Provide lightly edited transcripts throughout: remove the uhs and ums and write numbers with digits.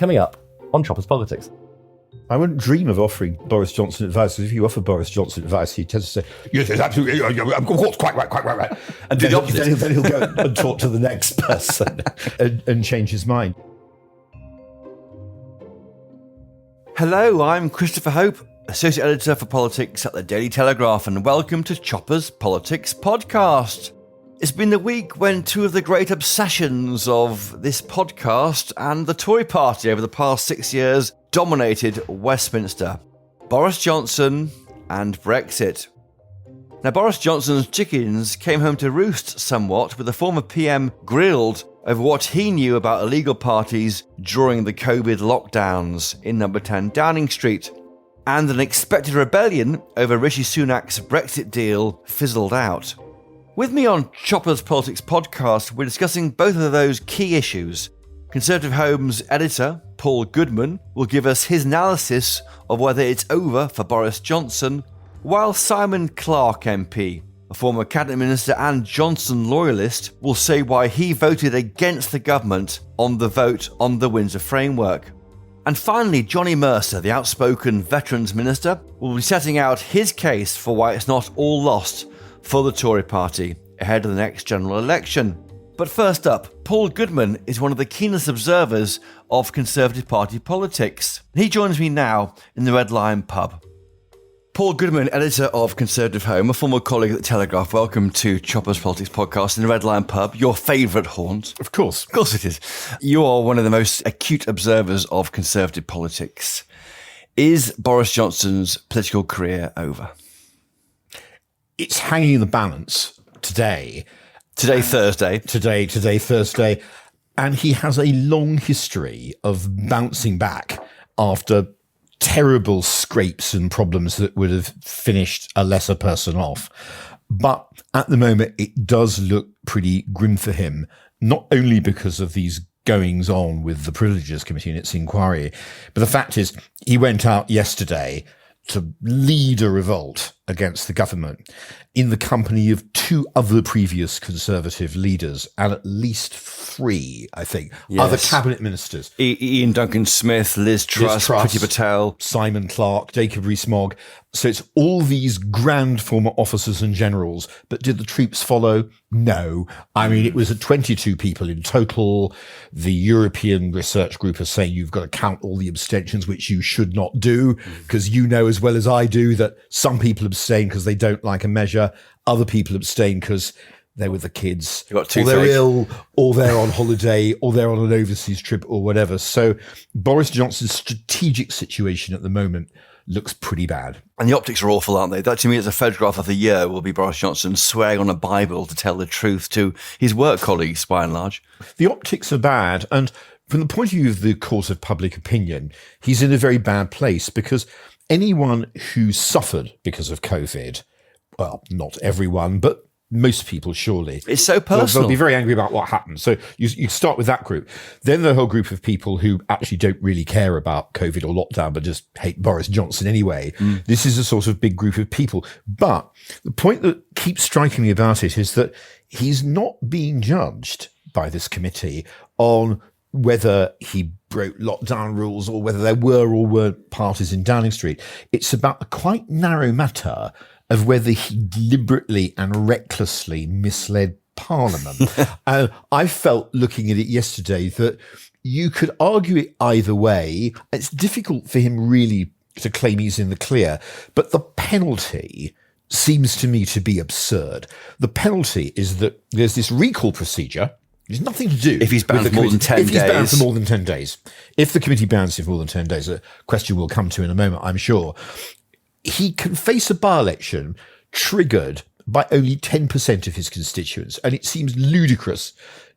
coming up on Choppers Politics. I wouldn't dream of offering Boris Johnson advice, because if you offer Boris Johnson advice, he tends to say, yes, absolutely, of course, quite right. And then he'll go and talk to the next person and change his mind. Hello, I'm Christopher Hope, Associate Editor for Politics at the Daily Telegraph, and welcome to Choppers Politics Podcast. It's been the week when two of the great obsessions of this podcast and the Tory party over the past 6 years dominated Westminster: Boris Johnson and Brexit. Now, Boris Johnson's chickens came home to roost somewhat, with the former PM grilled over what he knew about illegal parties during the COVID lockdowns in number 10 Downing Street. And an expected rebellion over Rishi Sunak's Brexit deal fizzled out. With me on Choppers Politics Podcast, we're discussing both of those key issues. Conservative Home's editor, Paul Goodman, will give us his analysis of whether it's over for Boris Johnson, while Simon Clarke MP, a former cabinet minister and Johnson loyalist, will say why he voted against the government on the vote on the Windsor Framework. And finally, Johnny Mercer, the outspoken Veterans Minister, will be setting out his case for why it's not all lost for the Tory party ahead of the next general election. But first up, Paul Goodman is one of the keenest observers of Conservative Party politics. He joins me now in the Red Lion pub. Paul Goodman, editor of Conservative Home, a former colleague at the Telegraph. Welcome to Choppers Politics Podcast in the Red Lion pub, your favourite haunt. Of course. Of course it is. You are one of the most acute observers of Conservative politics. Is Boris Johnson's political career over? It's hanging in the balance today. Thursday. Today, Thursday. And he has a long history of bouncing back after terrible scrapes and problems that would have finished a lesser person off. But at the moment, it does look pretty grim for him, not only because of these goings on with the Privileges Committee and its inquiry, but the fact is he went out yesterday to lead a revolt against the government in the company of two other previous Conservative leaders and at least three, I think, other cabinet ministers. Ian Duncan Smith, Liz Truss, Priti Patel, Simon Clarke, Jacob Rees-Mogg. So it's all these grand former officers and generals. But did the troops follow? No. I mean, it was 22 people in total. The European Research Group is saying you've got to count all the abstentions, which you should not do, because you know as well as I do that some people abstain because they don't like a measure. Other people abstain because they're with the kids, or they're ill, or they're on holiday, or they're on an overseas trip, or whatever. So Boris Johnson's strategic situation at the moment looks pretty bad. And the optics are awful, aren't they? That, to me, is a photograph of the year will be Boris Johnson swearing on a Bible to tell the truth to his work colleagues, by and large. The optics are bad. And from the point of view of the court of public opinion, he's in a very bad place, because anyone who suffered because of COVID, well, not everyone, but most people, surely. It's so personal. They'll be very angry about what happened. So you start with that group. Then the whole group of people who actually don't really care about COVID or lockdown, but just hate Boris Johnson anyway. This is a sort of big group of people. But the point that keeps striking me about it is that he's not being judged by this committee on whether he broke lockdown rules or whether there were or weren't parties in Downing Street. It's about a quite narrow matter of whether he deliberately and recklessly misled Parliament. And I felt, looking at it yesterday, that you could argue it either way. It's difficult for him really to claim he's in the clear, but the penalty seems to me to be absurd. The penalty is that there's this recall procedure. There's nothing to do if he's banned for more than 10 days. If he's banned for more than 10 days. If the committee bans him for more than 10 days, a question we'll come to in a moment, I'm sure, he can face a by-election triggered by only 10% of his constituents. And it seems ludicrous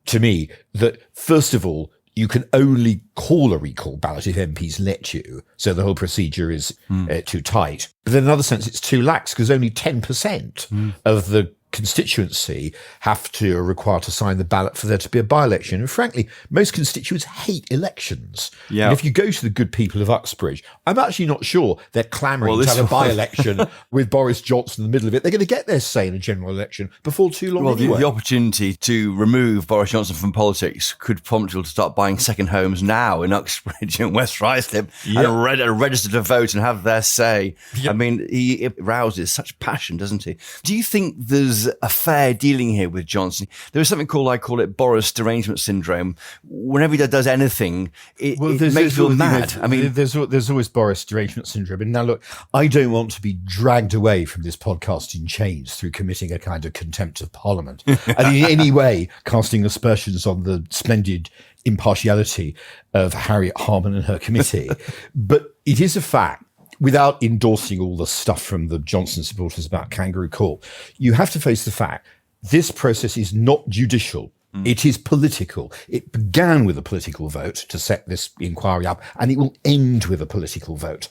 to me that, first of all, you can only call a recall ballot if MPs let you. So the whole procedure is too tight. But in another sense, it's too lax because only 10% of the constituency have to are required to sign the ballot for there to be a by-election. And frankly, most constituents hate elections. Yeah. And if you go to the good people of Uxbridge, I'm actually not sure they're clamouring to have a by-election with Boris Johnson in the middle of it. They're going to get their say in a general election before too long anyway. The opportunity to remove Boris Johnson from politics could prompt people to start buying second homes now in Uxbridge and West Ruislip and register to vote and have their say. Yep. I mean, he rouses such passion, doesn't he? Do you think there's a fair dealing here with Johnson? There is something called, I call it Boris derangement syndrome. Whenever he does anything, it makes you feel mad. I mean, there's always Boris derangement syndrome. And now look, I don't want to be dragged away from this podcast in chains through committing a kind of contempt of Parliament and in any way casting aspersions on the splendid impartiality of Harriet Harman and her committee. But it is a fact, without endorsing all the stuff from the Johnson supporters about kangaroo court, you have to face the fact this process is not judicial. It is political. It began with a political vote to set this inquiry up, and it will end with a political vote.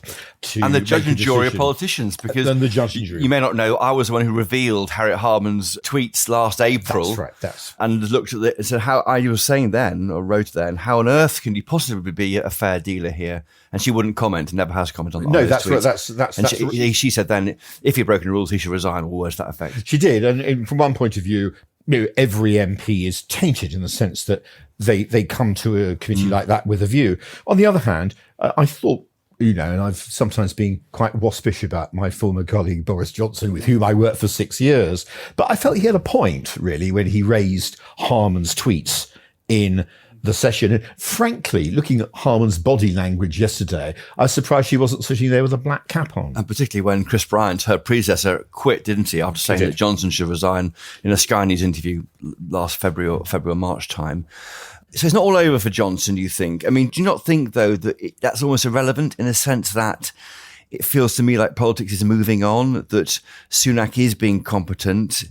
And the judge and jury are politicians, because and the judge and jury. You may not know, I was the one who revealed Harriet Harman's tweets last April. That's right. And looked at it and said, how I was saying then, or wrote then, how on earth can you possibly be a fair dealer here? And she wouldn't comment, and never has commented on No, that's tweets. right. And she said then, if he'd broken the rules, he should resign, or words to that effect. She did, and from one point of view, every MP is tainted in the sense that they come to a committee like that with a view. On the other hand, I thought, and I've sometimes been quite waspish about my former colleague Boris Johnson, with whom I worked for 6 years, but I felt he had a point, really, when he raised Harman's tweets in the session. And frankly, looking at Harman's body language yesterday, I was surprised she wasn't sitting there with a black cap on. And particularly when Chris Bryant, her predecessor, quit, didn't he, after saying that Johnson should resign in a Sky News interview last February or March time. So it's not all over for Johnson, do you think? I mean, do you not think, though, that that's almost irrelevant in a sense that it feels to me like politics is moving on, that Sunak is being competent?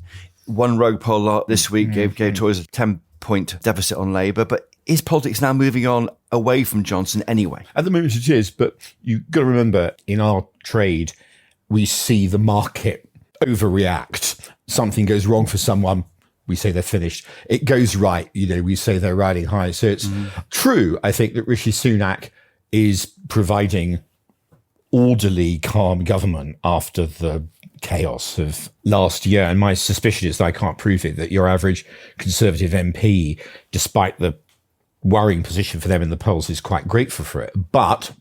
One rogue poll this week gave Tories a 10-point deficit on Labour, but is politics now moving on away from Johnson anyway? At the moment it is, but you've got to remember, in our trade, we see the market overreact. Something goes wrong for someone, we say they're finished. It goes right, we say they're riding high. So it's true, I think, that Rishi Sunak is providing orderly, calm government after the chaos of last year. And my suspicion is that I can't prove it, that your average Conservative MP, despite the worrying position for them in the polls, is quite grateful for it. But,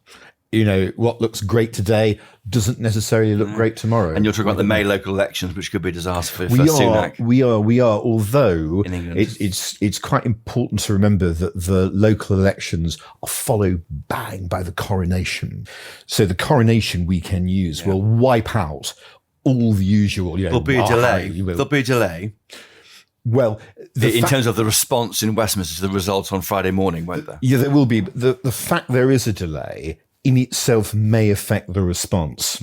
what looks great today doesn't necessarily look great tomorrow. And you're talking about the May local elections, which could be a disaster for Sunak. We are. Although it's quite important to remember that the local elections are followed bang by the coronation. So the coronation weekend news will wipe out all the usual. There'll be a delay. Well, in terms of the response in Westminster to the results on Friday morning, won't there? Yeah, there will be. The fact there is a delay in itself may affect the response.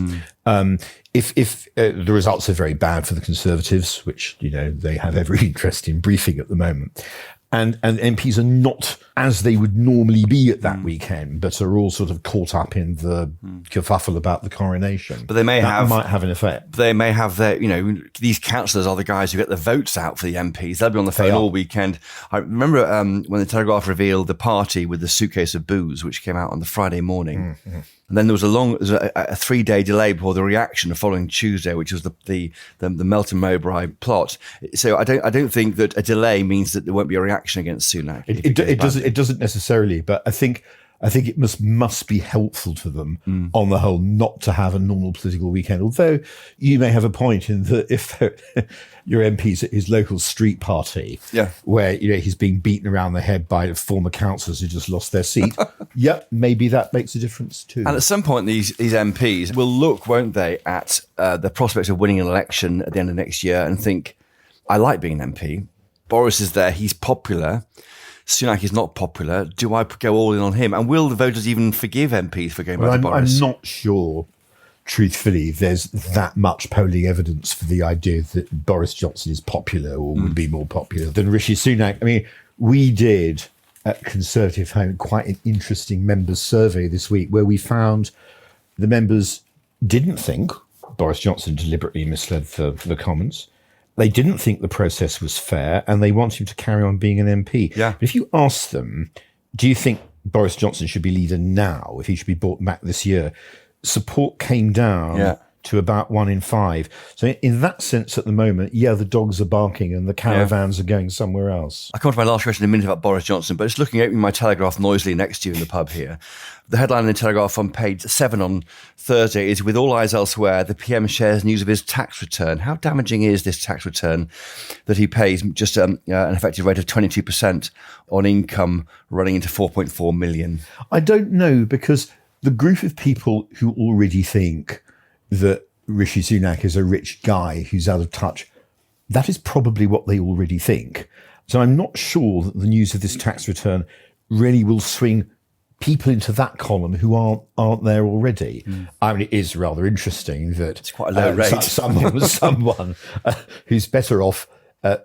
If the results are very bad for the Conservatives, which, they have every interest in briefing at the moment, and MPs are not as they would normally be at that weekend, but are all sort of caught up in the kerfuffle about the coronation. But they might have an effect. They may have their, these councillors are the guys who get the votes out for the MPs. They'll be on the phone all weekend. I remember when the Telegraph revealed the party with the suitcase of booze, which came out on the Friday morning. And then there was a 3-day delay before the reaction the following Tuesday, which was the Melton Mowbray plot. So I don't think that a delay means that there won't be a reaction against Sunak. It doesn't necessarily, but I think it must be helpful to them on the whole not to have a normal political weekend. Although you may have a point in that if your MP's at his local street party, where he's being beaten around the head by former councillors who just lost their seat, maybe that makes a difference too. And at some point, these MPs will look, won't they, at the prospect of winning an election at the end of next year and think, I like being an MP. Boris is there, he's popular. Sunak is not popular. Do I go all in on him? And will the voters even forgive MPs for going back to Boris? I'm not sure, truthfully, there's that much polling evidence for the idea that Boris Johnson is popular or would be more popular than Rishi Sunak. I mean, we did at Conservative Home quite an interesting members survey this week where we found the members didn't think Boris Johnson deliberately misled the Commons. They didn't think the process was fair and they want him to carry on being an MP. Yeah. But if you ask them, do you think Boris Johnson should be leader now, if he should be brought back this year? Support came down to about 1 in 5. So in that sense, at the moment, the dogs are barking and the caravans are going somewhere else. I'll come to my last question in a minute about Boris Johnson, but just looking at my Telegraph noisily next to you in the pub here, the headline in the Telegraph on page 7 on Thursday is, with all eyes elsewhere, the PM shares news of his tax return. How damaging is this tax return that he pays just an effective rate of 22% on income running into 4.4 million? I don't know, because the group of people who already think that Rishi Sunak is a rich guy who's out of touch, that is probably what they already think. So I'm not sure that the news of this tax return really will swing people into that column who aren't there already. I mean, it is rather interesting that it's quite a low rate. someone who's better off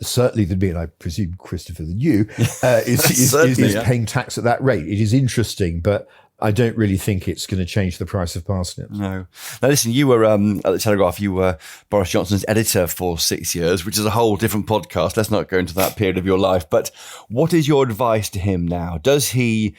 certainly than me, and I presume Christopher than you, is paying tax at that rate. It is interesting, but I don't really think it's going to change the price of parsnips. No. Now, listen, you were at the Telegraph, you were Boris Johnson's editor for 6 years, which is a whole different podcast. Let's not go into that period of your life. But what is your advice to him now? Does he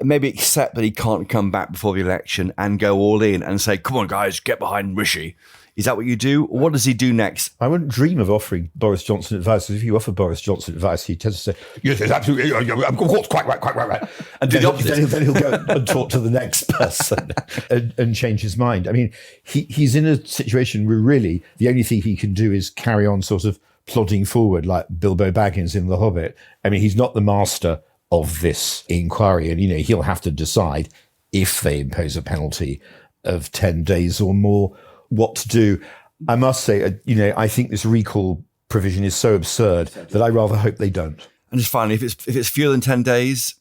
maybe accept that he can't come back before the election and go all in and say, come on, guys, get behind Rishi? Is that what you do? Or what does he do next? I wouldn't dream of offering Boris Johnson advice. If you offer Boris Johnson advice, he tends to say, yes, absolutely, of course, quite right. And do the opposite. Then he'll go and talk to the next person and change his mind. I mean, he's in a situation where really the only thing he can do is carry on sort of plodding forward like Bilbo Baggins in The Hobbit. I mean, he's not the master of this inquiry, and, he'll have to decide if they impose a penalty of 10 days or more, what to do. I must say, I think this recall provision is so absurd that I rather hope they don't. And just finally, if it's fewer than 10 days,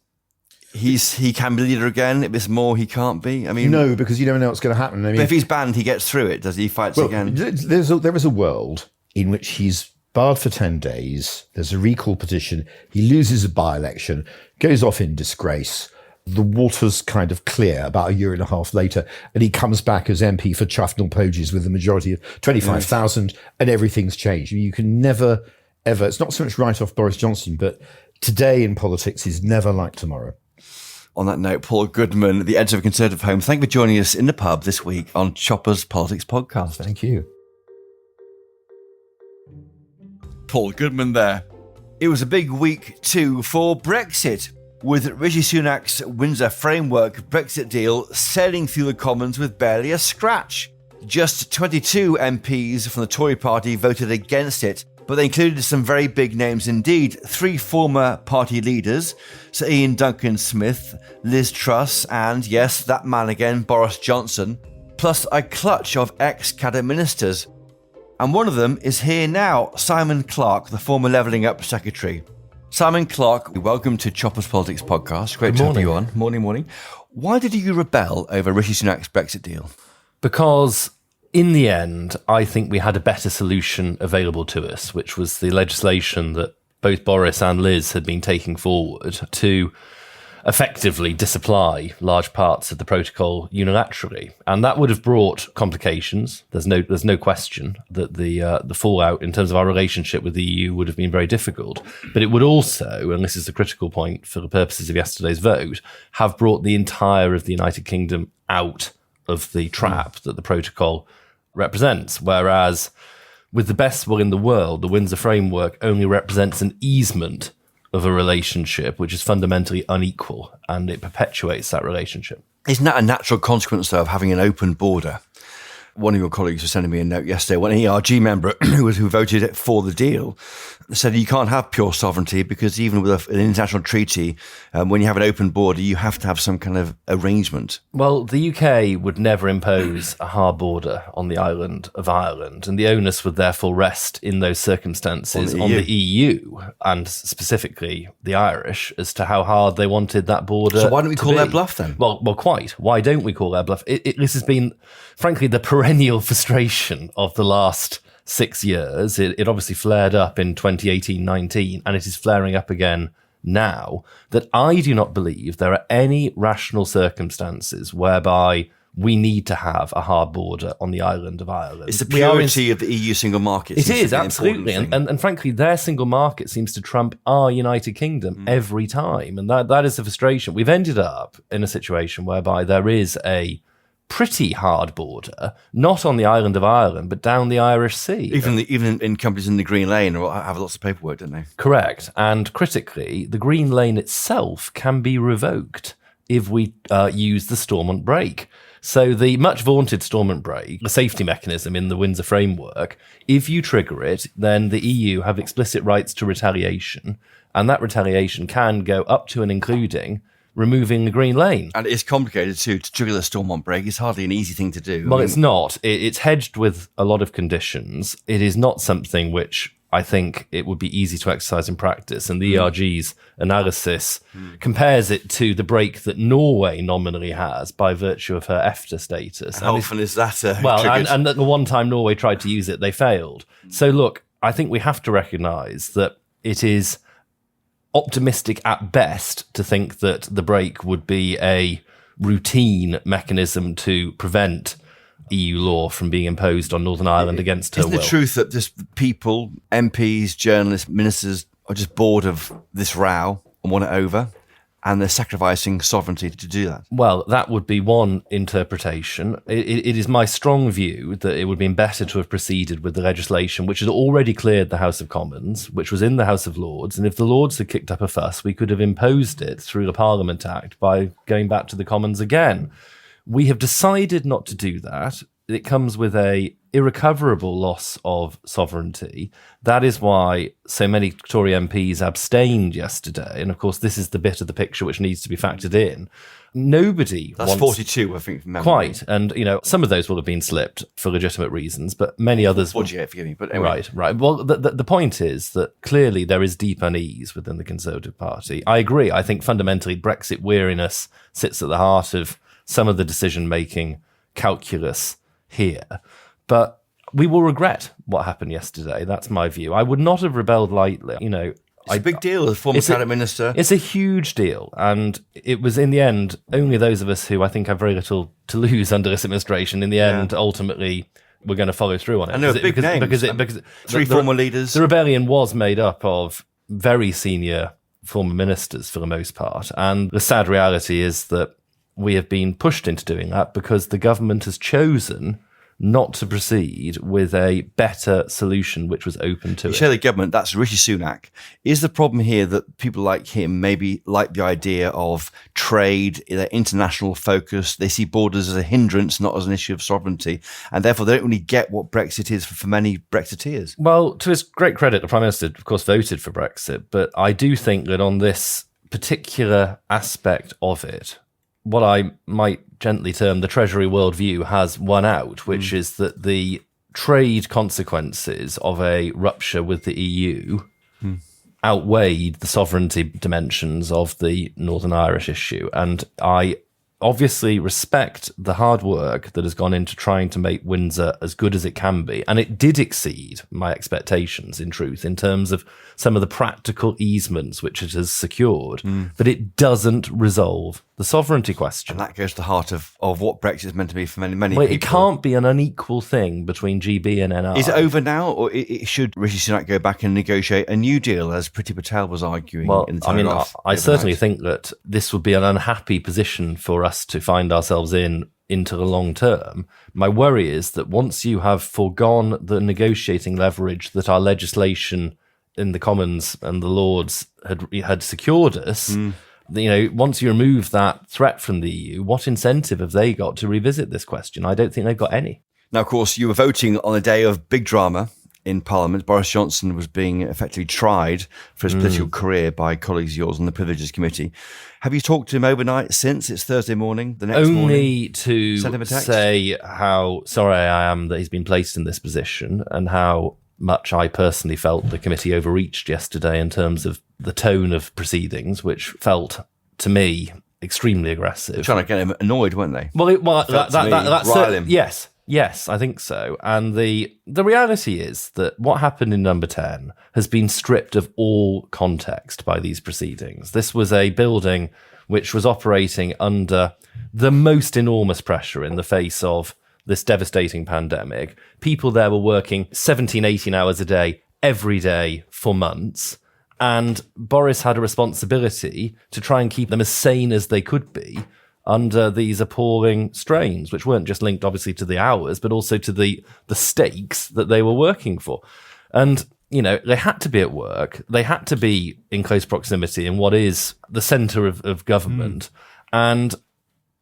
he can be leader again. If it's more, he can't be. I mean, no, because you never know what's going to happen. I mean, but if he's banned, he gets through it. Does he? Fights again? There is a world in which he's barred for 10 days. There's a recall petition. He loses a by-election, goes off in disgrace. The water's kind of clear about a year and a half later, and he comes back as MP for Chuffnell Poges with a majority of 25,000, and everything's changed. You can never, ever, it's not so much write off Boris Johnson, but today in politics is never like tomorrow. On that note, Paul Goodman, the editor of Conservative Home, thank you for joining us in the pub this week on Chopper's Politics Podcast. Thank you. Paul Goodman there. It was a big week too for Brexit, with Rishi Sunak's Windsor Framework Brexit deal sailing through the Commons with barely a scratch. Just 22 MPs from the Tory party voted against it, but they included some very big names indeed. 3 former party leaders, Sir Ian Duncan-Smith, Liz Truss, and yes, that man again, Boris Johnson, plus a clutch of ex-cabinet ministers. And one of them is here now, Simon Clarke, the former Levelling Up Secretary. Simon Clarke, welcome to Chopper's Politics Podcast. Great to have you on. Morning. Why did you rebel over Rishi Sunak's Brexit deal? Because in the end, I think we had a better solution available to us, which was the legislation that both Boris and Liz had been taking forward to effectively disapply large parts of the protocol unilaterally. And that would have brought complications. There's no question that the fallout in terms of our relationship with the EU would have been very difficult. But it would also, and this is the critical point for the purposes of yesterday's vote, have brought the entire of the United Kingdom out of the trap that the protocol represents. Whereas with the best will in the world, the Windsor Framework only represents an easement of a relationship which is fundamentally unequal, and it perpetuates that relationship. Isn't that a natural consequence, though, of having an open border? One of your colleagues was sending me a note yesterday, one ERG member who voted for the deal said you can't have pure sovereignty because even with an international treaty, when you have an open border, you have to have some kind of arrangement. Well, the UK would never impose a hard border on the island of Ireland, and the onus would therefore rest in those circumstances on the EU, and specifically the Irish, as to how hard they wanted that border. So why don't we call their bluff then? Well, quite. Why don't we call their bluff? This has been, frankly, the perennial frustration of the last 6 years. It obviously flared up in 2018-19, and it is flaring up again now, that I do not believe there are any rational circumstances whereby we need to have a hard border on the island of Ireland. It's the purity of the EU single market. It is, absolutely. And frankly, their single market seems to trump our United Kingdom every time. And that is the frustration. We've ended up in a situation whereby there is a pretty hard border, not on the island of Ireland, but down the Irish Sea. Even in companies in the Green Lane have lots of paperwork, don't they? Correct. And critically, the Green Lane itself can be revoked if we use the Stormont brake. So the much vaunted Stormont brake, the safety mechanism in the Windsor Framework, if you trigger it, then the EU have explicit rights to retaliation, and that retaliation can go up to and including removing the Green Lane. And it's complicated too, to trigger the Stormont brake. It's hardly an easy thing to do. Well, it's not. It's hedged with a lot of conditions. It is not something which I think it would be easy to exercise in practice. And the ERG's analysis compares it to the brake that Norway nominally has by virtue of her EFTA status. How often is that triggered? And the one time Norway tried to use it, they failed. So look, I think we have to recognise that it is optimistic at best to think that the brake would be a routine mechanism to prevent EU law from being imposed on Northern Ireland against her will. Isn't the truth that just people, MPs, journalists, ministers are just bored of this row and want it over? And they're sacrificing sovereignty to do that? Well, that would be one interpretation. It is my strong view that it would have been better to have proceeded with the legislation which had already cleared the House of Commons, which was in the House of Lords. And if the Lords had kicked up a fuss, we could have imposed it through the Parliament Act by going back to the Commons again. We have decided not to do that. It comes with a irrecoverable loss of sovereignty. That is why so many Tory MPs abstained yesterday. And of course, this is the bit of the picture which needs to be factored in. Nobody That's wants... 42, I think. From memory. Quite. And, some of those will have been slipped for legitimate reasons, but many others... 48, forgive me. But anyway. Right. Well, the point is that clearly there is deep unease within the Conservative Party. I agree. I think fundamentally Brexit weariness sits at the heart of some of the decision-making calculus here. But we will regret what happened yesterday. That's my view. I would not have rebelled lightly. It's a big deal as former cabinet minister. It's a huge deal. And it was, in the end, only those of us who I think have very little to lose under this administration, in the end, ultimately, we're going to follow through on it. I know, big names. Because three former leaders. The rebellion was made up of very senior former ministers for the most part. And the sad reality is that we have been pushed into doing that because the government has chosen not to proceed with a better solution which was open to it. You say the government, that's Rishi Sunak. Is the problem here that people like him maybe like the idea of trade, their international focus, they see borders as a hindrance, not as an issue of sovereignty, and therefore they don't really get what Brexit is for many Brexiteers? Well, to his great credit, the Prime Minister, of course, voted for Brexit, but I do think that on this particular aspect of it, what I might gently term the Treasury worldview has won out, which is that the trade consequences of a rupture with the EU outweighed the sovereignty dimensions of the Northern Irish issue. And I obviously respect the hard work that has gone into trying to make Windsor as good as it can be. And it did exceed my expectations, in truth, in terms of some of the practical easements which it has secured. But it doesn't resolve the sovereignty question. And that goes to the heart of what Brexit is meant to be for many well, people. It can't be an unequal thing between GB and NI. Is it over now, or should Rishi Sunak go back and negotiate a new deal, as Priti Patel was arguing in the Telegraph? I certainly think that this would be an unhappy position for us to find ourselves into the long term. My worry is that once you have foregone the negotiating leverage that our legislation in the Commons and the Lords had secured us, once you remove that threat from the EU, what incentive have they got to revisit this question? I don't think they've got any. Now, of course, you were voting on a day of big drama in Parliament. Boris Johnson was being effectively tried for his political career by colleagues of yours on the Privileges Committee. Have you talked to him overnight since? It's Thursday morning, the next morning? Only to say how sorry I am that he's been placed in this position and how much I personally felt the committee overreached yesterday in terms of the tone of proceedings, which felt, to me, extremely aggressive. Trying to get him annoyed, weren't they? Yes, I think so. And the reality is that what happened in number 10 has been stripped of all context by these proceedings. This was a building which was operating under the most enormous pressure in the face of this devastating pandemic. People there were working 17, 18 hours a day, every day for months. And Boris had a responsibility to try and keep them as sane as they could be under these appalling strains, which weren't just linked, obviously, to the hours, but also to the stakes that they were working for. And, you know, they had to be at work. They had to be in close proximity in what is the centre of government. And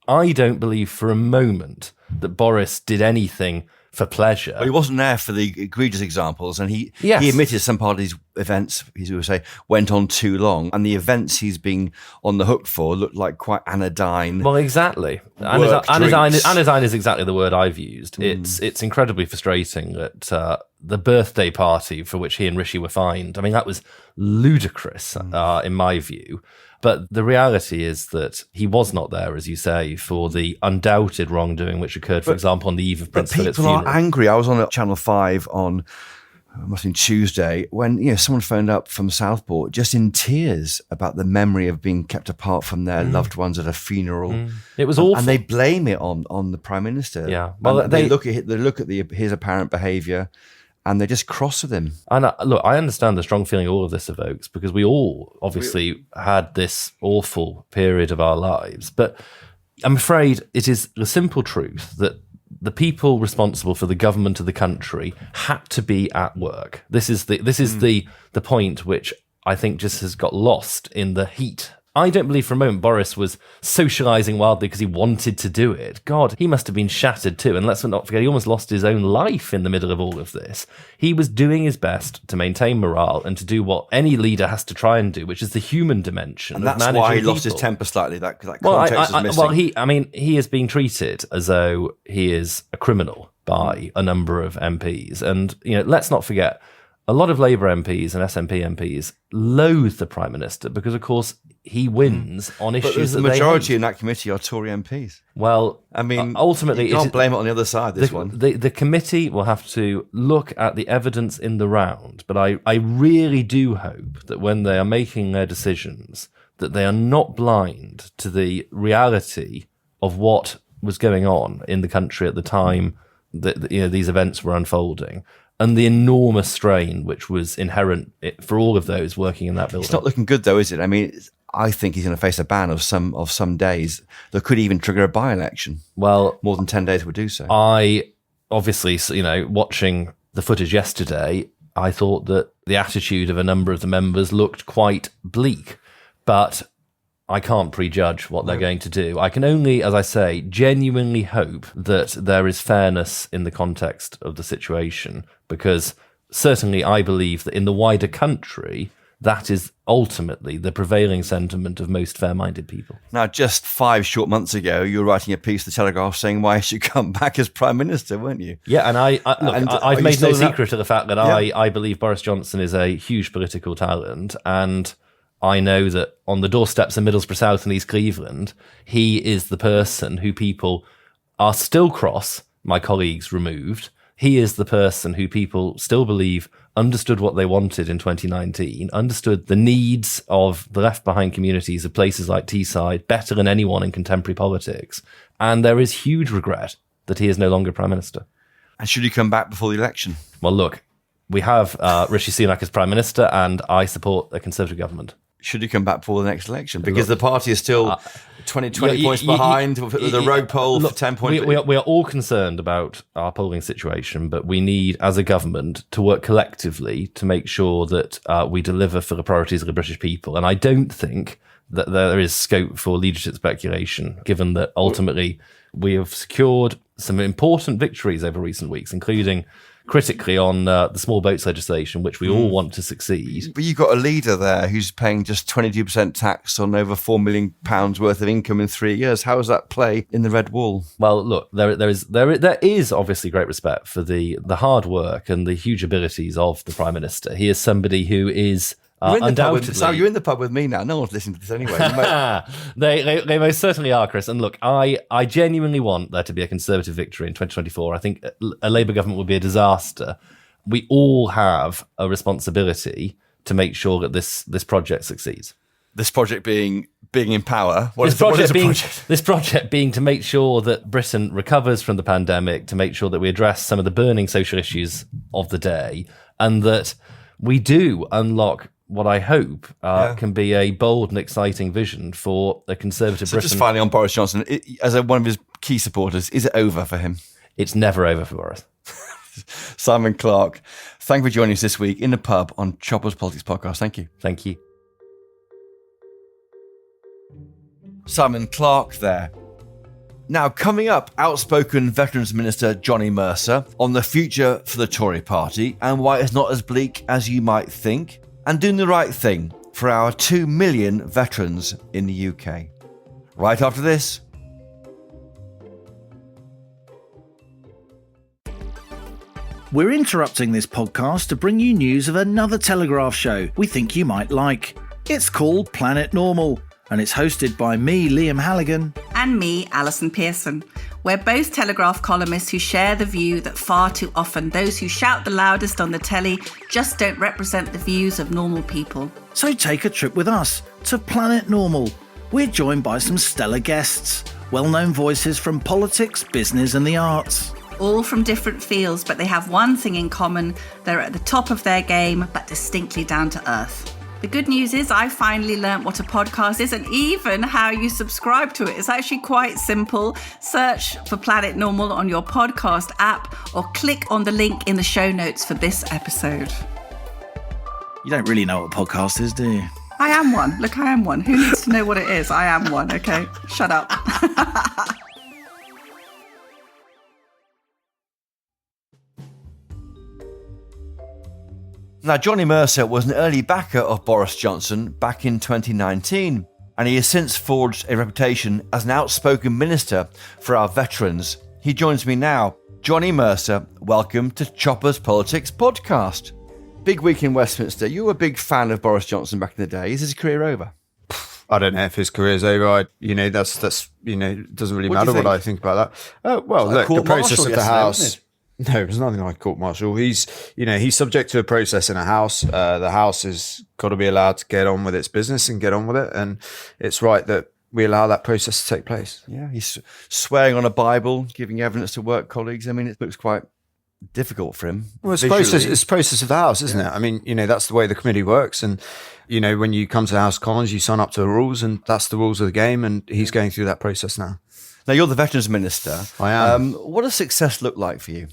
I don't believe for a moment that Boris did anything for pleasure. Well, he wasn't there for the egregious examples, and he admitted some part of these events, he would say, went on too long, and the events he's been on the hook for looked like quite anodyne. Well, exactly. Anodyne is exactly the word I've used. It's incredibly frustrating that the birthday party for which he and Rishi were fined, I mean, that was ludicrous in my view. But the reality is that he was not there, as you say, for the undoubted wrongdoing which occurred, for example, on the eve of Prince Philip's funeral. People are angry. I was on Channel 5 on, must have been Tuesday, when someone phoned up from Southport just in tears about the memory of being kept apart from their loved ones at a funeral. It was awful. And they blame it on the Prime Minister. Yeah. Well, they look at his apparent behaviour, and they're just cross with him. And look, I understand the strong feeling all of this evokes, because we all obviously had this awful period of our lives. But I'm afraid it is the simple truth that the people responsible for the government of the country had to be at work. This is the point which I think just has got lost in the heat. I don't believe for a moment Boris was socialising wildly because he wanted to do it. God, he must have been shattered too. And let's not forget, he almost lost his own life in the middle of all of this. He was doing his best to maintain morale and to do what any leader has to try and do, which is the human dimension. And that's why he lost his temper slightly. That context is missing. Well, he is being treated as though he is a criminal by a number of MPs. And, let's not forget, a lot of Labour MPs and SNP MPs loathe the Prime Minister because, of course, he wins on issues that the majority they in that committee are Tory MPs. Well, I mean, ultimately, you can't blame it on the other side, this one. The committee will have to look at the evidence in the round, but I really do hope that when they are making their decisions, that they are not blind to the reality of what was going on in the country at the time that these events were unfolding, and the enormous strain which was inherent for all of those working in that building. It's not looking good, though, is it? I mean, I think he's going to face a ban of some days that could even trigger a by-election. Well, more than 10 days would do so. I obviously, watching the footage yesterday, I thought that the attitude of a number of the members looked quite bleak, but I can't prejudge what they're going to do. I can only, as I say, genuinely hope that there is fairness in the context of the situation, because certainly I believe that in the wider country, that is ultimately the prevailing sentiment of most fair-minded people. Now, just 5 short months ago, you were writing a piece for The Telegraph saying why he should come back as Prime Minister, weren't you? Yeah, and I've made no secret of the fact that Yeah. I believe Boris Johnson is a huge political talent, and I know that on the doorsteps of Middlesbrough South and East Cleveland, he is the person who people are still cross, my colleagues removed. He is the person who people still believe understood what they wanted in 2019, understood the needs of the left-behind communities of places like Teesside better than anyone in contemporary politics. And there is huge regret that he is no longer Prime Minister. And should he come back before the election? Well, look, we have Rishi Sunak as Prime Minister, and I support a Conservative government. Should he come back before the next election? Because the party is still 20 points behind with the rogue poll for 10 points. We are all concerned about our polling situation, but we need, as a government, to work collectively to make sure that we deliver for the priorities of the British people. And I don't think that there is scope for leadership speculation, given that ultimately we have secured some important victories over recent weeks, including critically on the small boats legislation, which we all want to succeed. But you've got a leader there who's paying just 22% tax on over £4 million worth of income in 3 years. How does that play in the red wall? Well, look, there is obviously great respect for the hard work and the huge abilities of the Prime Minister. He is somebody who is undoubtedly. Sal, you're in the pub with me now. No one's listening to this anyway. They most certainly are, Chris. And look, I genuinely want there to be a Conservative victory in 2024. I think a Labour government would be a disaster. We all have a responsibility to make sure that this project succeeds. This project being being in power. This project being to make sure that Britain recovers from the pandemic, to make sure that we address some of the burning social issues of the day, and that we do unlock what I hope can be a bold and exciting vision for a conservative Britain. Just finally on Boris Johnson, as one of his key supporters, is it over for him? It's never over for Boris. Simon Clarke, thank you for joining us this week in the pub on Choppers Politics Podcast. Thank you. Thank you. Simon Clarke there. Now, coming up, outspoken Veterans Minister Johnny Mercer on the future for the Tory party and why it's not as bleak as you might think, and doing the right thing for our 2 million veterans in the UK. Right after this. We're interrupting this podcast to bring you news of another Telegraph show we think you might like. It's called Planet Normal, and it's hosted by me, Liam Halligan. And me, Alison Pearson. We're both Telegraph columnists who share the view that far too often those who shout the loudest on the telly just don't represent the views of normal people. So take a trip with us to Planet Normal. We're joined by some stellar guests, well-known voices from politics, business and the arts. All from different fields, but they have one thing in common. They're at the top of their game, but distinctly down to earth. The good news is I finally learnt what a podcast is and even how you subscribe to it. It's actually quite simple. Search for Planet Normal on your podcast app or click on the link in the show notes for this episode. You don't really know what a podcast is, do you? I am one. Look, I am one. Who needs to know what it is? I am one, okay? Shut up. Now, Johnny Mercer was an early backer of Boris Johnson back in 2019, and he has since forged a reputation as an outspoken minister for our veterans. He joins me now. Johnny Mercer, welcome to Choppers Politics Podcast. Big week in Westminster. You were a big fan of Boris Johnson back in the day. Is his career over? I don't know if his career's over. That's it doesn't really matter what I think about that. Well, look, the process of the House. No, there's nothing like court-martial. He's subject to a process in a House. The House has got to be allowed to get on with its business and get on with it. And it's right that we allow that process to take place. Yeah, he's swearing on a Bible, giving evidence to work colleagues. I mean, it looks quite difficult for him. Well, it's the process of the House, isn't it? I mean, that's the way the committee works. And, when you come to the House of Commons, you sign up to the rules, and that's the rules of the game. And he's going through that process now. Now, you're the Veterans Minister. I am. What does success look like for you?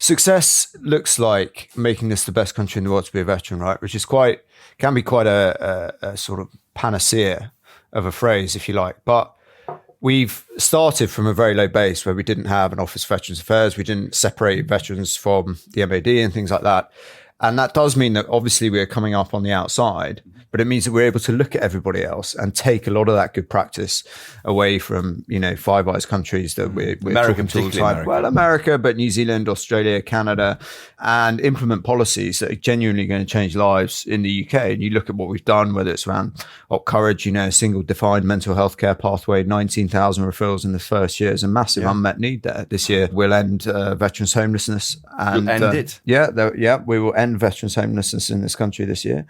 Success looks like making this the best country in the world to be a veteran, right? Which is can be quite a sort of panacea of a phrase, if you like. But we've started from a very low base where we didn't have an Office of Veterans Affairs. We didn't separate veterans from the MOD and things like that. And that does mean that obviously we're coming up on the outside, but it means that we're able to look at everybody else and take a lot of that good practice away from, Five Eyes countries that we're talking to all the time. Well, America, but New Zealand, Australia, Canada, and implement policies that are genuinely going to change lives in the UK. And you look at what we've done, whether it's around Op Courage, a single defined mental health care pathway, 19,000 referrals in the first year is a massive unmet need there. This year, we'll end veterans homelessness. And you'll end it? Yeah, we will end veterans homelessness in this country this year.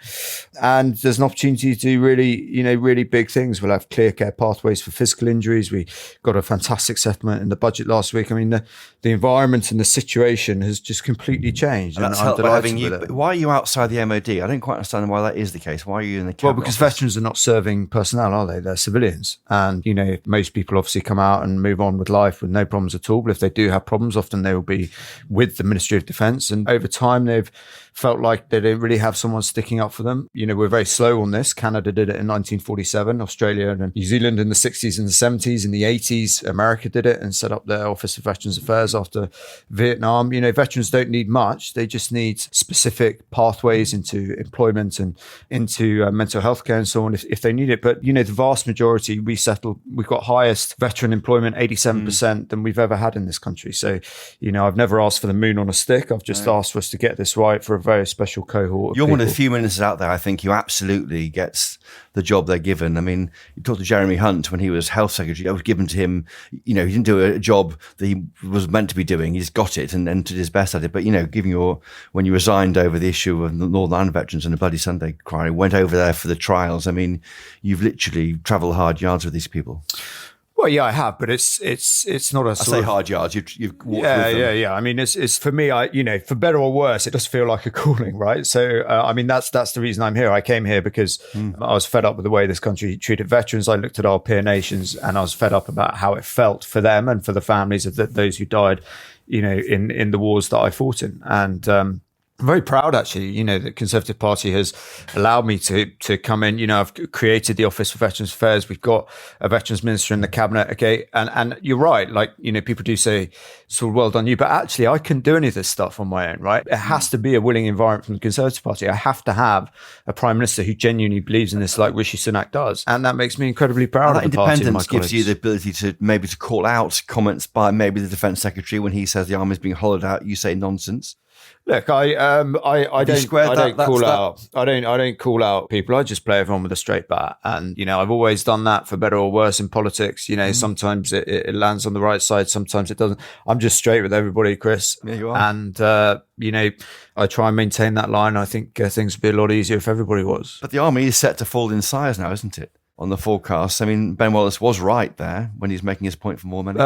And there's an opportunity to do really big things. We'll have clear care pathways for physical injuries. We got a fantastic settlement in the budget last week. I mean, the environment and the situation has just completely changed. And that's helped by having you. Why are you outside the MOD? I don't quite understand why that is the case. Why are you in the cabinet? Well, because veterans are not serving personnel, are they? They're civilians. And, most people obviously come out and move on with life with no problems at all. But if they do have problems, often they will be with the Ministry of Defence. And over time, they've felt like they didn't really have someone sticking up for them. We're very slow on this. Canada did it in 1947, Australia and New Zealand in the 60s and the 70s. In the 80s, America did it and set up their Office of Veterans Affairs after Vietnam. Veterans don't need much. They just need specific pathways into employment and into mental health care and so on if they need it. But, the vast majority we've got highest veteran employment, 87% than we've ever had in this country. So, I've never asked for the moon on a stick. I've just asked for us to get this right for a very special cohort. You're one of the few ministers out there, I think, who absolutely gets the job they're given. I mean, you talked to Jeremy Hunt when he was health secretary. It was given to him, he didn't do a job that he was meant to be doing. He's got it and did his best at it. But, when you resigned over the issue of the Northern Ireland veterans and the Bloody Sunday cry, went over there for the trials. I mean, you've literally travelled hard yards with these people. Well, yeah, I have, but it's not a. I say hard yards. You've walked with them. Yeah. I mean, it's for me. For better or worse, it does feel like a calling, right? So, that's the reason I'm here. I came here because I was fed up with the way this country treated veterans. I looked at our peer nations, and I was fed up about how it felt for them and for the families of those who died, in the wars that I fought in, and. I'm very proud, actually, the Conservative Party has allowed me to come in. I've created the Office for Veterans Affairs. We've got a Veterans Minister in the Cabinet. Okay. And you're right. People do say, sort of, well done you. But actually, I couldn't do any of this stuff on my own, right? It has to be a willing environment from the Conservative Party. I have to have a Prime Minister who genuinely believes in this, like Rishi Sunak does. And that makes me incredibly proud of the party. Independence gives you the ability to call out comments by maybe the Defence Secretary when he says the army's being hollowed out. You say nonsense. Look, I don't call out people. I just play everyone with a straight bat, and I've always done that for better or worse in politics. Sometimes it lands on the right side, sometimes it doesn't. I'm just straight with everybody, Chris. Yeah, you are. And I try and maintain that line. I think things would be a lot easier if everybody was. But the army is set to fall in size now, isn't it? On the forecast. I mean, Ben Wallace was right there when he's making his point for more money.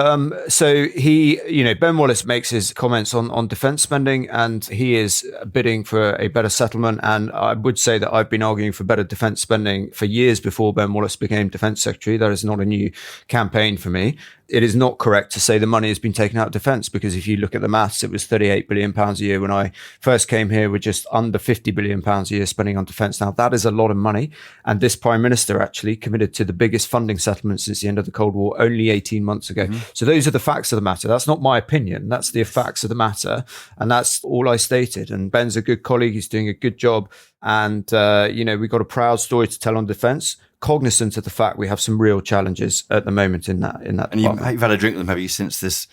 So Ben Wallace makes his comments on defence spending, and he is bidding for a better settlement. And I would say that I've been arguing for better defence spending for years before Ben Wallace became Defence Secretary. That is not a new campaign for me. It is not correct to say the money has been taken out of defence, because if you look at the maths, it was £38 billion a year when I first came here. We're just under £50 billion a year spending on defence. Now, that is a lot of money. And this Prime Minister actually committed to the biggest funding settlement since the end of the Cold War only 18 months ago. Mm-hmm. So those are the facts of the matter. That's not my opinion. That's the facts of the matter. And that's all I stated. And Ben's a good colleague. He's doing a good job. And, we've got a proud story to tell on defence, cognizant of the fact we have some real challenges at the moment in that and you've had a drink with them, have you, since this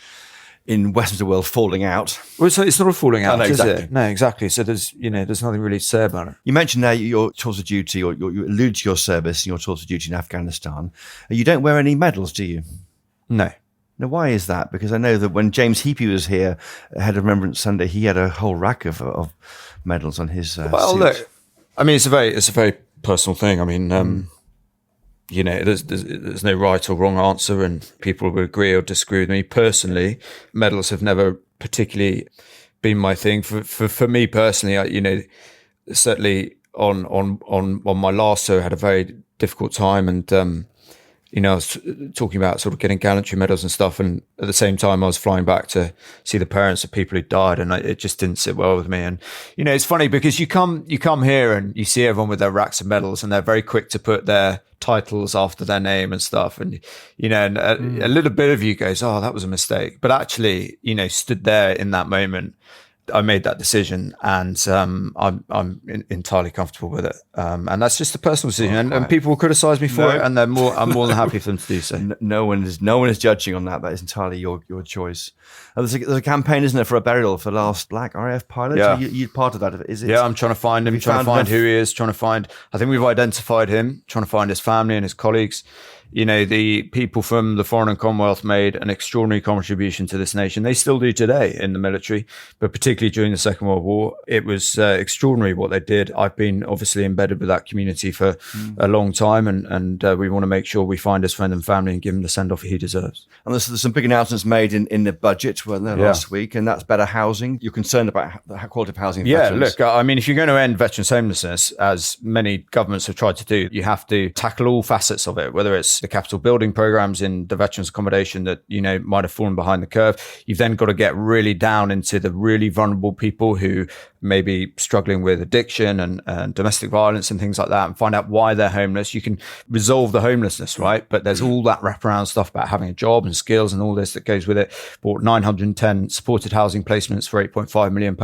in Westminster World falling out? Well, it's not a falling out, exactly. Is it? No, exactly. So there's nothing really to say about it. You mentioned there your tours of duty, or you allude to your service and your tours of duty in Afghanistan. You don't wear any medals, do you? No. Now, why is that? Because I know that when James Heapy was here, head of Remembrance Sunday, he had a whole rack of medals on his suit. Look, I mean, it's a very personal thing. I mean, there's no right or wrong answer, and people will agree or disagree with me. Personally, medals have never particularly been my thing. For me personally, certainly on my last show, I had a very difficult time, and I was talking about sort of getting gallantry medals and stuff, and at the same time I was flying back to see the parents of people who died, and it just didn't sit well with me. And it's funny because you come here and you see everyone with their racks of medals, and they're very quick to put their titles after their name and stuff, and a little bit of you goes, oh, that was a mistake, but actually stood there in that moment, I made that decision, and I'm entirely comfortable with it, and that's just a personal decision. And people will criticise me for it, and I'm more than happy for them to do so. No one is judging on that. That is entirely your choice. There's a campaign, isn't there, for a burial for the last Black RAF pilot? Yeah, you're part of that. Is it? Yeah, I'm trying to find him. Trying to find who he is. I think we've identified him. Trying to find his family and his colleagues. The people from the Foreign and Commonwealth made an extraordinary contribution to this nation. They still do today in the military, but particularly during the Second World War. It was extraordinary what they did. I've been obviously embedded with that community for a long time, and we want to make sure we find his friend and family and give him the send-off he deserves. And there's some big announcements made in the budget last week, and that's better housing. You're concerned about the quality of housing for veterans? Look, I mean, if you're going to end veterans' homelessness, as many governments have tried to do, you have to tackle all facets of it, whether it's the capital building programs in the veterans accommodation that might have fallen behind the curve. You've then got to get really down into the really vulnerable people who may be struggling with addiction and domestic violence and things like that, and find out why they're homeless. You can resolve the homelessness, right? But there's all that wraparound stuff about having a job and skills and all this that goes with it. Bought 910 supported housing placements for £8.5 million.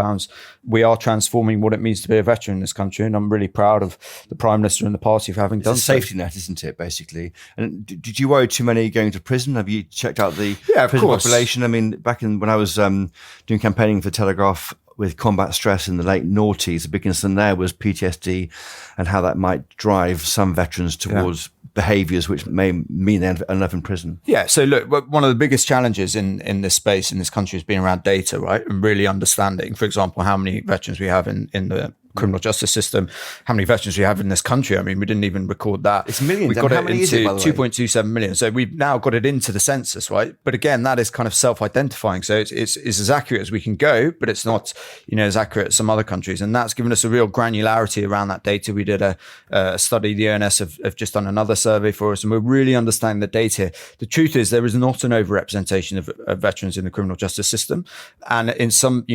We are transforming what it means to be a veteran in this country, and I'm really proud of the Prime Minister and the party for having done so. It's a safety net, isn't it, basically? And did you worry too many going to prison? Have you checked out the prison population? I mean, back when I was doing campaigning for Telegraph with combat stress in the late noughties. The big concern there was PTSD and how that might drive some veterans towards behaviours which may mean they end up in prison. Yeah, so look, one of the biggest challenges in this space, in this country, has been around data, right? And really understanding, for example, how many veterans we have in the criminal justice system, how many veterans we have in this country. I mean, we didn't even record that. It's millions. We got how it many into is it, by the way? 2.27 million. So we've now got it into the census, right? But again, that is kind of self-identifying. So it's as accurate as we can go, but it's not, as accurate as some other countries. And that's given us a real granularity around that data. We did a study, the ONS have just done another survey for us, and we're really understanding the data. The truth is there is not an overrepresentation of veterans in the criminal justice system. And in some,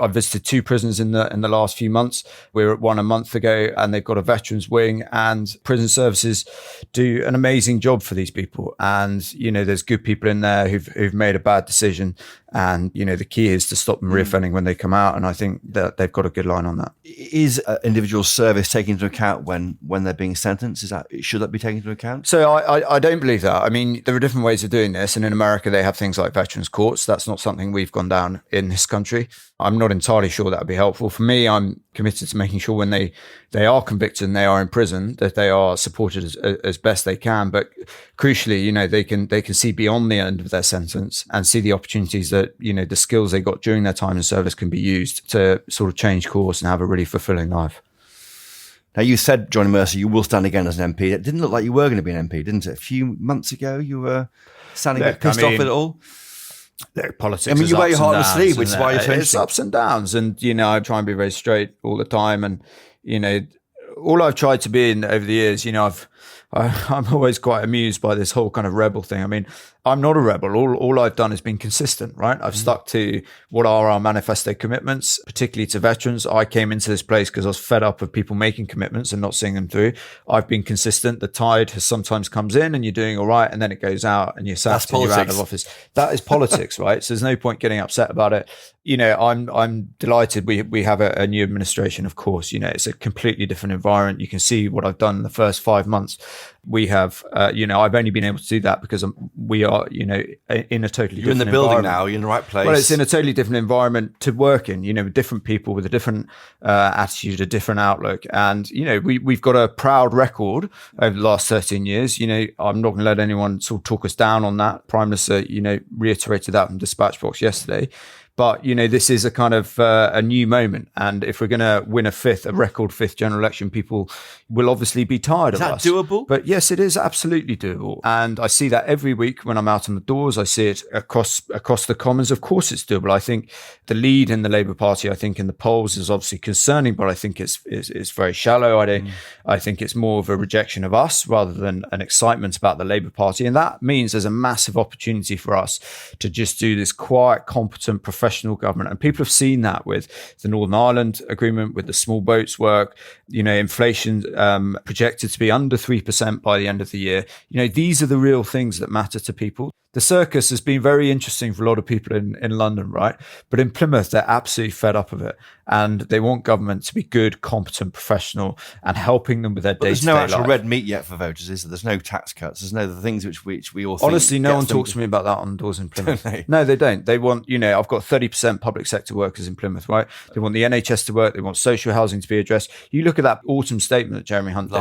I've visited 2 prisons in the last few months. We were at one a month ago, and they've got a veterans wing, and prison services do an amazing job for these people. And there's good people in there who've made a bad decision, and the key is to stop them reoffending when they come out. And I think that they've got a good line on that. Is individual service taken into account when they're being sentenced? Should that be taken into account? So I don't believe that. I mean, there are different ways of doing this, and in America they have things like veterans courts. That's not something we've gone down in this country. I'm not entirely sure that would be helpful. For me, I'm committed to making sure when they are convicted and they are in prison, that they are supported as best they can. But crucially, they can see beyond the end of their sentence and see the opportunities that, the skills they got during their time in service can be used to sort of change course and have a really fulfilling life. Now, you said, Johnny Mercer, you will stand again as an MP. It didn't look like you were going to be an MP, didn't it? A few months ago, you were standing a bit pissed off at it all. Politics. You wear your heart on the sleeve, which is why you're so It's interesting. ups and downs, and I try and be very straight all the time. And all I've tried to be in over the years, I'm always quite amused by this whole kind of rebel thing. I mean, I'm not a rebel. All I've done is been consistent, right? I've stuck to what are our manifesto commitments, particularly to veterans. I came into this place because I was fed up of people making commitments and not seeing them through. I've been consistent. The tide has sometimes comes in and you're doing all right, and then it goes out and you're sacked and you're out of office. That is politics, right? So there's no point getting upset about it. I'm delighted we have a new administration, of course. It's a completely different environment. You can see what I've done in the first 5 months. We have, I've only been able to do that because we are, in a totally You're in different the building environment. now. You're in the right place. Well, it's in a totally different environment to work in, with different people with a different attitude, a different outlook. And, we've got a proud record over the last 13 years. I'm not going to let anyone sort of talk us down on that. Prime Minister, reiterated that from Dispatch Box yesterday. But, this is a kind of a new moment. And if we're going to win a record fifth general election, people will obviously be tired of us. Is that doable? But yes, it is absolutely doable. And I see that every week when I'm out on the doors. I see it across the Commons. Of course, it's doable. I think the lead in the Labour Party, I think in the polls is obviously concerning, but I think it's very shallow. I think it's more of a rejection of us rather than an excitement about the Labour Party. And that means there's a massive opportunity for us to just do this quiet, competent, professional government. And people have seen that with the Northern Ireland agreement, with the small boats work, inflation projected to be under 3% by the end of the year. These are the real things that matter to people. The circus has been very interesting for a lot of people in London, right? But in Plymouth, they're absolutely fed up of it. And they want government to be good, competent, professional, and helping them with their day-to-day life. There's no actual red meat yet for voters, is there? There's no tax cuts. There's no the things which we all think. Honestly, no one talks to me about that on doors in Plymouth. Don't they? No, they don't. They want, I've got 30% public sector workers in Plymouth, right? They want the NHS to work. They want social housing to be addressed. You look at that autumn statement that Jeremy Hunt did.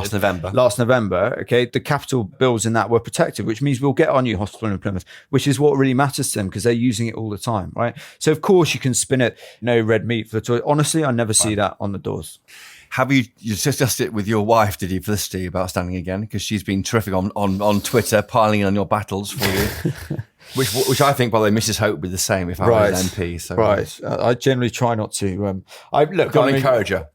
Last November, okay? The capital bills in that were protected, which means we'll get our new hospital in Plymouth, which is what really matters to them because they're using it all the time, right? So, of course, you can spin it, no red meat for the toilet. Honestly, I never see that on the doors. Have you discussed it with your wife, did you, Felicity, about standing again? Because she's been terrific on Twitter, piling in on your battles for you. Which I think, by the way, Mrs. Hope would be the same if I was an MP. So. Right. I generally try not to. Don't encourage her.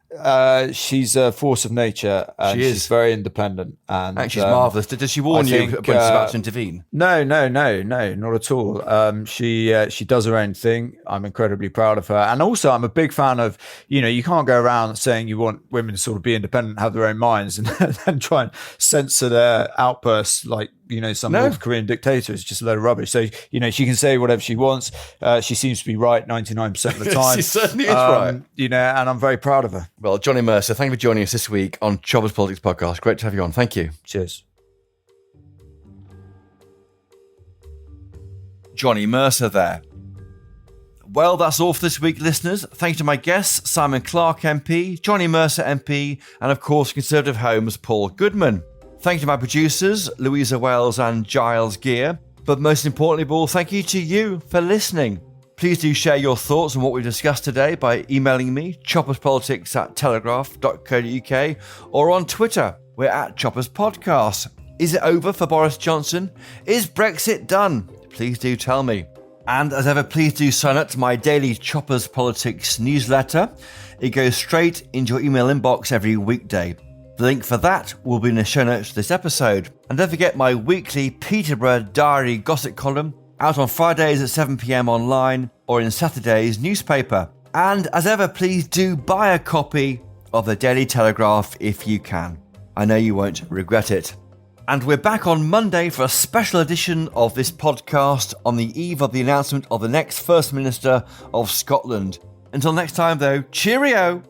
She's a force of nature, and she's very independent. And she's marvellous. Does she warn you when she's about to intervene? No, not at all. She does her own thing. I'm incredibly proud of her. And also, I'm a big fan of, you can't go around saying you want women to sort of be independent, have their own minds, and then try and censor their outbursts like, some North Korean dictator. Is just a load of rubbish. So, she can say whatever she wants. She seems to be right 99% of the time. She certainly is right. And I'm very proud of her. Well, Johnny Mercer, thank you for joining us this week on Choppers Politics Podcast. Great to have you on. Thank you. Cheers. Johnny Mercer there. Well, that's all for this week, listeners. Thank you to my guests, Simon Clarke MP, Johnny Mercer MP, and of course, Conservative Home's Paul Goodman. Thank you to my producers, Louisa Wells and Giles Gear. But most importantly of all, thank you to you for listening. Please do share your thoughts on what we discussed today by emailing me, chopperspolitics@telegraph.co.uk, or on Twitter, we're at Choppers Podcast. Is it over for Boris Johnson? Is Brexit done? Please do tell me. And as ever, please do sign up to my daily Choppers Politics newsletter. It goes straight into your email inbox every weekday. The link for that will be in the show notes for this episode. And don't forget my weekly Peterborough Diary gossip column, out on Fridays at 7 p.m. online or in Saturday's newspaper. And as ever, please do buy a copy of the Daily Telegraph if you can. I know you won't regret it. And we're back on Monday for a special edition of this podcast on the eve of the announcement of the next First Minister of Scotland. Until next time though, cheerio!